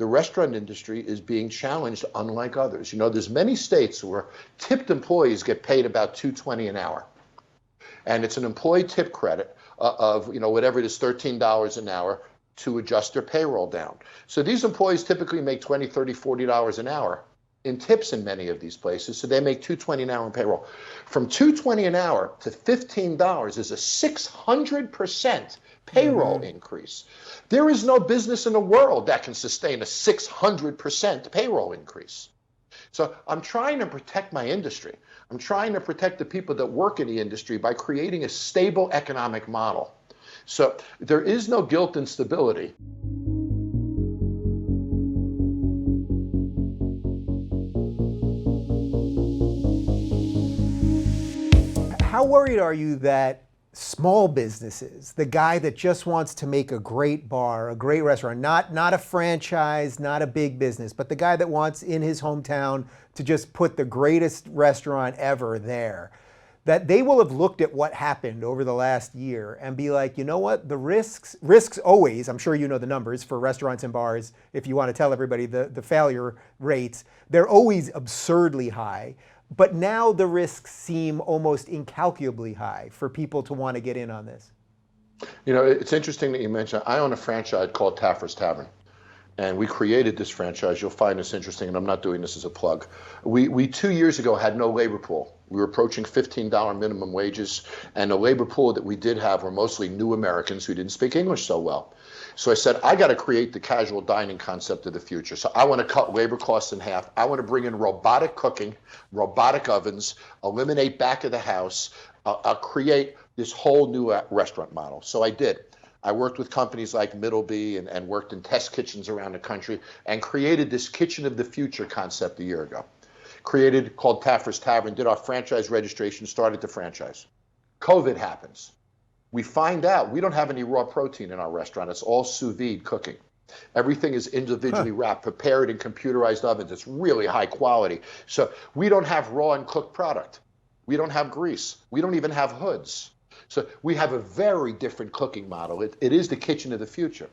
the restaurant industry is being challenged unlike others. There's many states where tipped employees get paid about $2.20 an hour. And it's an employee tip credit of, whatever it is, $13 an hour to adjust their payroll down. So these employees typically make $20, $30, $40 an hour in tips in many of these places. So they make $2.20 an hour in payroll. From $2.20 an hour to $15 is a 600% payroll increase. There is no business in the world that can sustain a 600% payroll increase. So I'm trying to protect my industry. I'm trying to protect the people that work in the industry by creating a stable economic model. So there is no guilt and stability. How worried are you that small businesses, the guy that just wants to make a great bar, a great restaurant, not a franchise, not a big business, but the guy that wants in his hometown to just put the greatest restaurant ever there, that they will have looked at what happened over the last year and be like, you know what, the risks always, I'm sure you know the numbers for restaurants and bars, if you want to tell everybody the failure rates, they're always absurdly high. But now the risks seem almost incalculably high for people to want to get in on this. It's interesting that you mentioned, I own a franchise called Taffer's Tavern. And we created this franchise. You'll find this interesting, and I'm not doing this as a plug. We 2 years ago had no labor pool. We were approaching $15 minimum wages, and the labor pool that we did have were mostly new Americans who didn't speak English so well. So I said, I got to create the casual dining concept of the future. So I want to cut labor costs in half. I want to bring in robotic cooking, robotic ovens, eliminate back of the house, create this whole new restaurant model. So I did. I worked with companies like Middleby and worked in test kitchens around the country and created this kitchen of the future concept a year ago. Called Taffer's Tavern, did our franchise registration, started the franchise. COVID happens. We find out we don't have any raw protein in our restaurant. It's all sous vide cooking. Everything is individually wrapped, prepared in computerized ovens. It's really high quality. So we don't have raw and cooked product. We don't have grease. We don't even have hoods. So we have a very different cooking model. It is the kitchen of the future.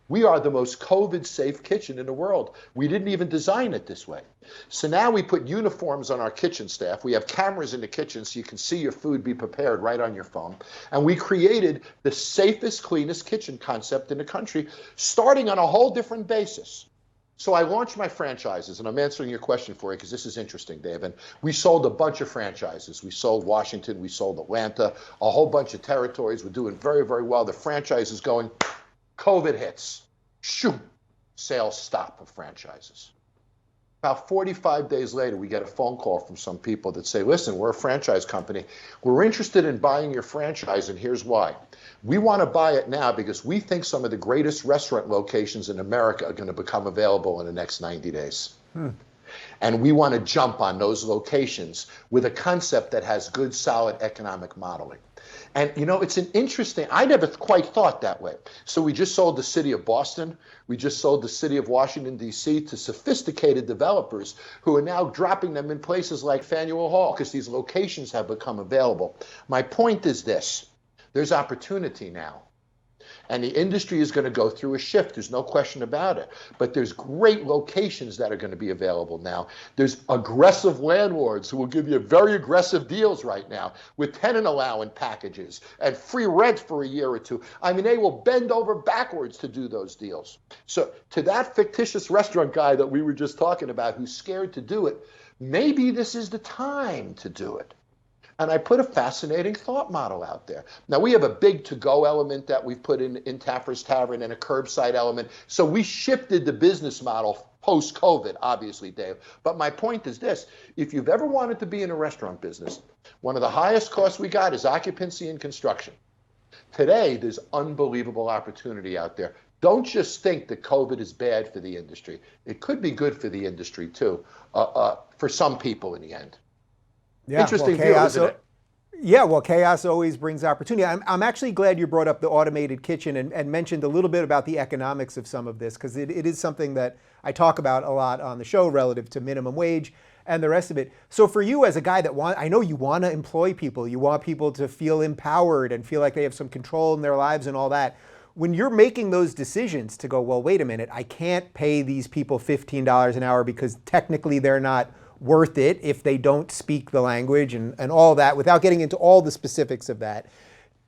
We are the most COVID-safe kitchen in the world. We didn't even design it this way. So now we put uniforms on our kitchen staff. We have cameras in the kitchen so you can see your food be prepared right on your phone. And we created the safest, cleanest kitchen concept in the country, starting on a whole different basis. So I launched my franchises, and I'm answering your question for you because this is interesting, Dave. And we sold a bunch of franchises. We sold Washington, we sold Atlanta, a whole bunch of territories. We're doing very, very well. The franchise is going. COVID hits. Shoo! Sales stop of franchises. About 45 days later, we get a phone call from some people that say, listen, we're a franchise company. We're interested in buying your franchise, and here's why. We want to buy it now because we think some of the greatest restaurant locations in America are going to become available in the next 90 days. And we want to jump on those locations with a concept that has good, solid economic modeling. And, it's an interesting, I never quite thought that way. So we just sold the city of Boston. We just sold the city of Washington, D.C. to sophisticated developers who are now dropping them in places like Faneuil Hall because these locations have become available. My point is this. There's opportunity now. And the industry is going to go through a shift. There's no question about it. But there's great locations that are going to be available now. There's aggressive landlords who will give you very aggressive deals right now with tenant allowance packages and free rent for a year or two. I mean, they will bend over backwards to do those deals. So to that fictitious restaurant guy that we were just talking about who's scared to do it, maybe this is the time to do it. And I put a fascinating thought model out there. Now, we have a big to-go element that we've put in Taffer's Tavern and a curbside element. So we shifted the business model post-COVID, obviously, Dave. But my point is this. If you've ever wanted to be in a restaurant business, one of the highest costs we got is occupancy and construction. Today, there's unbelievable opportunity out there. Don't just think that COVID is bad for the industry. It could be good for the industry, too, for some people in the end. Yeah, interesting deal, isn't it? Yeah, well, chaos always brings opportunity. I'm actually glad you brought up the automated kitchen and mentioned a little bit about the economics of some of this, because it is something that I talk about a lot on the show relative to minimum wage and the rest of it. So for you as a guy that I know you want to employ people, you want people to feel empowered and feel like they have some control in their lives and all that. when you're making those decisions to go, well, wait a minute, I can't pay these people $15 an hour because technically they're not worth it if they don't speak the language and all that, without getting into all the specifics of that.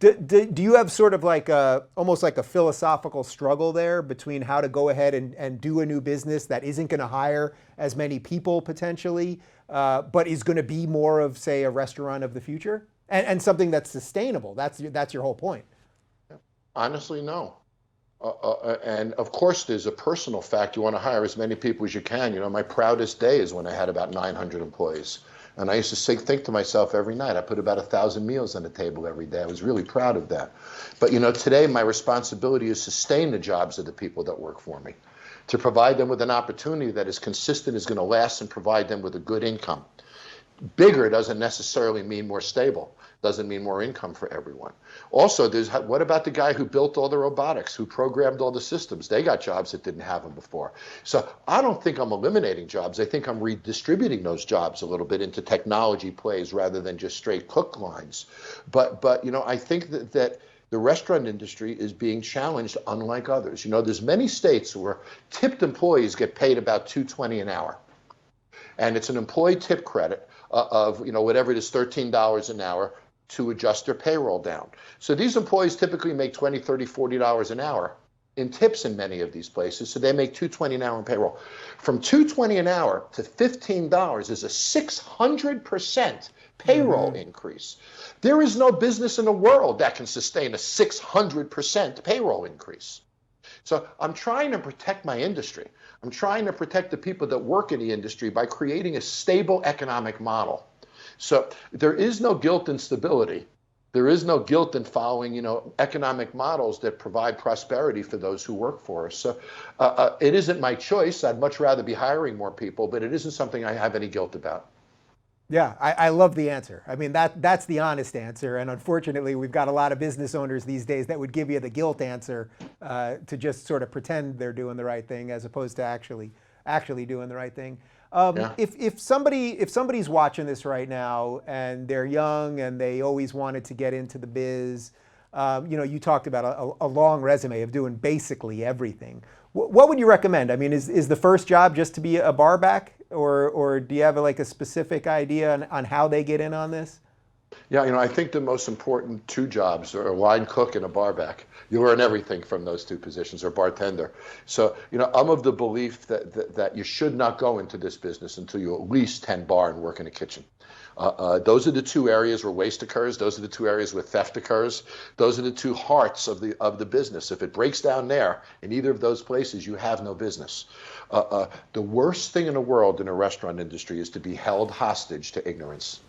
Do you have sort of like almost like a philosophical struggle there between how to go ahead and do a new business that isn't going to hire as many people potentially, but is going to be more of, say, a restaurant of the future and something that's sustainable? That's your whole point. Honestly, no. And of course, there's a personal fact. You want to hire as many people as you can. You know, my proudest day is when I had about 900 employees. And I used to think to myself every night, I put about 1,000 meals on the table every day. I was really proud of that. But, you know, today my responsibility is to sustain the jobs of the people that work for me, to provide them with an opportunity that is consistent, is going to last, and provide them with a good income. Bigger doesn't necessarily mean more stable, doesn't mean more income for everyone. Also, what about the guy who built all the robotics, who programmed all the systems? They got jobs that didn't have them before. So I don't think I'm eliminating jobs. I think I'm redistributing those jobs a little bit into technology plays rather than just straight cook lines. But you know, I think that the restaurant industry is being challenged unlike others. You know, there's many states where tipped employees get paid about $2.20 an hour. And it's an employee tip credit of, you know, whatever it is, $13 an hour to adjust their payroll down. So these employees typically make $20, $30, $40 an hour in tips in many of these places. So they make $2.20 an hour in payroll. From $2.20 an hour to $15 is a 600% payroll increase. There is no business in the world that can sustain a 600% payroll increase. So I'm trying to protect my industry. I'm trying to protect the people that work in the industry by creating a stable economic model. So there is no guilt in stability. There is no guilt in following, you know, economic models that provide prosperity for those who work for us. So it isn't my choice. I'd much rather be hiring more people, but it isn't something I have any guilt about. Yeah, I love the answer. I mean, that's the honest answer. And unfortunately, we've got a lot of business owners these days that would give you the guilt answer to just sort of pretend they're doing the right thing as opposed to actually doing the right thing. Yeah. If somebody's watching this right now and they're young and they always wanted to get into the biz, you know, you talked about a long resume of doing basically everything. What would you recommend? I mean, is the first job just to be a bar back, or do you have like a specific idea on how they get in on this? Yeah, you know, I think the most important two jobs are a line cook and a bar back. You learn everything from those two positions, or bartender. So, you know, I'm of the belief that you should not go into this business until you at least 10 bar and work in a kitchen. Those are the two areas where waste occurs. Those are the two areas where theft occurs. Those are the two hearts of the business. If it breaks down there in either of those places, you have no business. The worst thing in the world in a restaurant industry is to be held hostage to ignorance.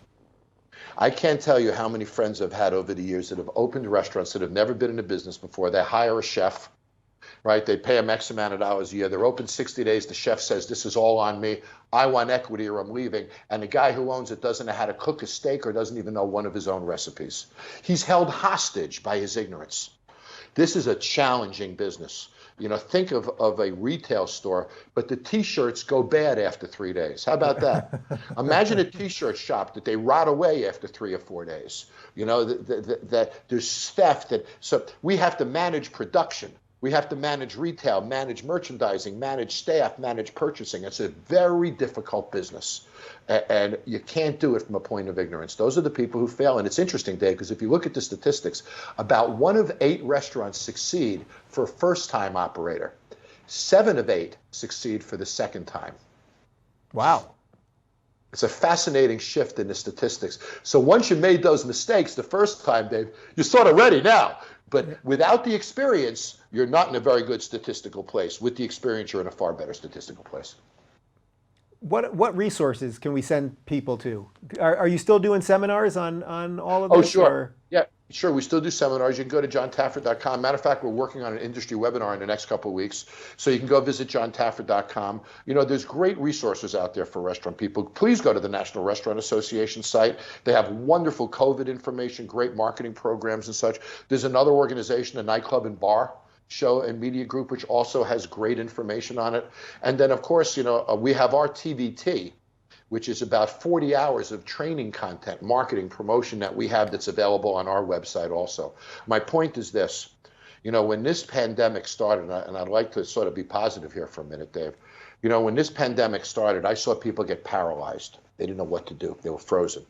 I can't tell you how many friends I've had over the years that have opened restaurants that have never been in a business before. They hire a chef, right? They pay him X amount of dollars a year. They're open 60 days. The chef says, this is all on me. I want equity or I'm leaving. And the guy who owns it doesn't know how to cook a steak or doesn't even know one of his own recipes. He's held hostage by his ignorance. This is a challenging business. You know, think of a retail store, but the T-shirts go bad after 3 days. How about that? Imagine a T-shirt shop that they rot away after 3 or 4 days. You know, that there's theft. So we have to manage production. We have to manage retail, manage merchandising, manage staff, manage purchasing. It's a very difficult business. And you can't do it from a point of ignorance. Those are the people who fail. And it's interesting, Dave, because if you look at the statistics, about 1 of 8 restaurants succeed for a first-time operator. 7 of 8 succeed for the second time. Wow. It's a fascinating shift in the statistics. So once you made those mistakes the first time, Dave, you're sort of ready now. But without the experience, you're not in a very good statistical place. With the experience, you're in a far better statistical place. What resources can we send people to? Are you still doing seminars on all of this? Oh, sure. Or? Yeah, sure. We still do seminars. You can go to jontaffer.com. Matter of fact, we're working on an industry webinar in the next couple of weeks. So you can go visit jontaffer.com. You know, there's great resources out there for restaurant people. Please go to the National Restaurant Association site. They have wonderful COVID information, great marketing programs and such. There's another organization, a nightclub and bar show and media group, which also has great information on it. And then, of course, you know, we have our TVT, which is about 40 hours of training content, marketing, promotion that we have that's available on our website also. My point is this. When this pandemic started, and I'd like to sort of be positive here for a minute, Dave. When this pandemic started, I saw people get paralyzed. They didn't know what to do. They were frozen.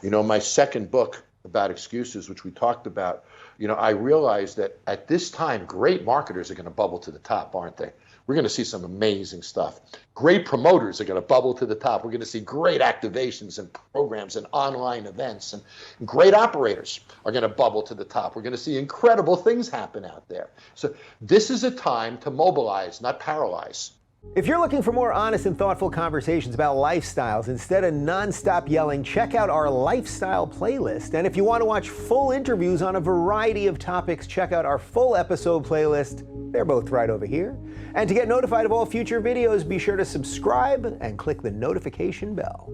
My second book about excuses, which we talked about, I realized that at this time, great marketers are going to bubble to the top, aren't they? We're going to see some amazing stuff. Great promoters are going to bubble to the top. We're going to see great activations and programs and online events, and great operators are going to bubble to the top. We're going to see incredible things happen out there. So this is a time to mobilize, not paralyze. If you're looking for more honest and thoughtful conversations about lifestyles instead of nonstop yelling, check out our lifestyle playlist. And if you want to watch full interviews on a variety of topics, check out our full episode playlist. They're both right over here. And to get notified of all future videos, be sure to subscribe and click the notification bell.